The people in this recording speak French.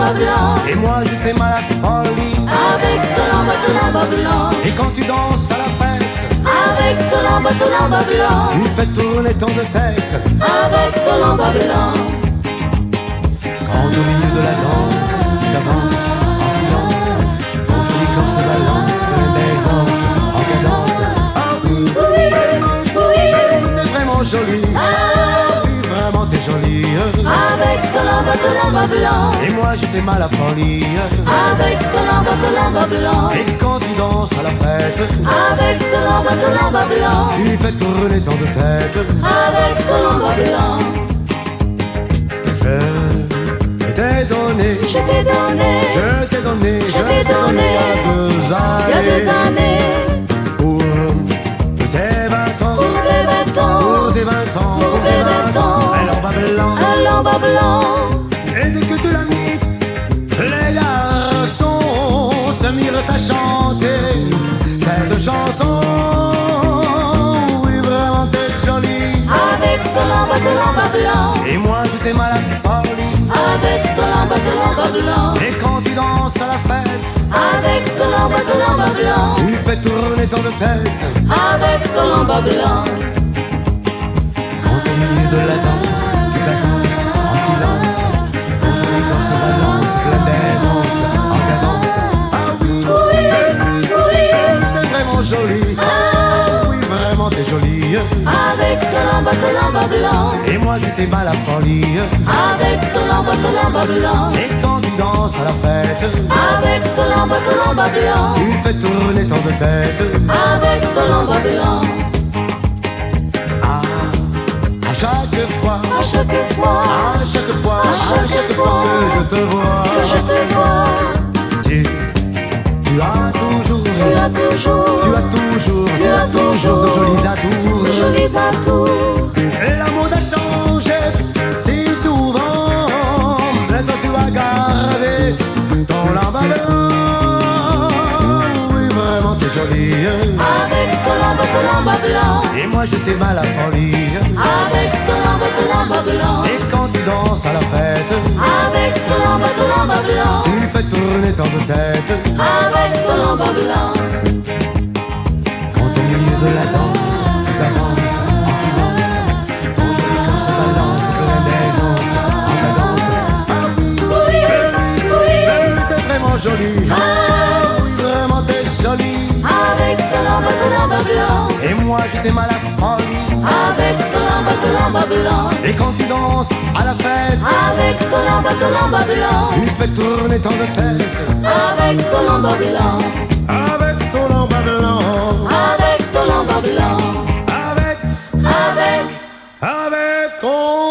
lamba blanc. Et moi je t'aime à la folie. Avec ton lamba blanc. Et quand tu danses à la fête, avec ton lamba blanc. tu fais tourner tant de tête. Avec ton lamba blanc. Quand au milieu de la danse, tu avances en silence, ton joli corps se balance, plein d'aisance, en cadence. Ah oui, Oui, oui. t'es vraiment jolie. Oui, vraiment t'es jolie. Avec ton lamba blanc. Et moi je t'aime à la folie. Avec ton lamba blanc. Et quand tu danses à la fête, Avec ton lamba blanc. tu fais tourner tant de tête. Avec ton lamba blanc. Je t'ai donné, Je t'ai donné. je t'ai donné, Je t'ai donné. Il y a 2 années. Pour tes 20 ans, Pour tes 20 ans. pour tes 20 ans, Pour tes 20 ans. un lamba blanc. Un lamba blanc. Et dès que tu l'as mis, les garçons se mirent à chanter cette chanson. Oui, vraiment t'es jolie. Avec ton lamba blanc. Et moi je t'aime à la folie. Avec ton lamba blanc. Et quand tu danses à la fête, Avec ton lamba blanc. tu fais tourner tant de tête. Avec ton lamba blanc. Quand au milieu de la danse, tu t'avances en silence, ton joli corps se balance, plein d'aisance, en cadence. Ah oui, Oui, oui. t'es vraiment jolie. Oui, vraiment t'es jolie. Avec ton lamba blanc. Et moi je t'aime à la folie. Avec ton lamba blanc. Et quand tu danses à la fête, Avec ton lamba blanc. tu fais tourner tant de tête. Avec ton lamba blanc. À chaque fois, À chaque fois. à chaque fois, À chaque fois que je te vois, Que je te vois. tu as toujours, Tu as toujours. tu as toujours, Tu as toujours de jolis atours. De jolis atours. Et la mode a changé si souvent. Mais toi tu as gardé ton lamba blanc. Oui, vraiment t'es jolie. Avec ton lamba blanc. Et moi je t'aime à la folie. Avec ton lamba blanc. Et quand tu danses à la fête, Avec ton lamba blanc. tu fais tourner tant de tête. Avec ton lamba blanc. Quand au milieu de la danse, tu t'avances en silence, ton joli corps se balance, plein d'aisance, en cadence. Ah oui, Oui, oui. t'es vraiment jolie. Oui, vraiment t'es jolie. Avec ton lamba blanc. Et moi je t'aime à la folie. Avec ton lamba blanc. Et quand tu danses à la fête, Avec ton lamba blanc. tu fais tourner tant de tête. Avec ton lamba blanc. Avec ton lamba blanc. Avec ton lamba blanc. Avec Avec ton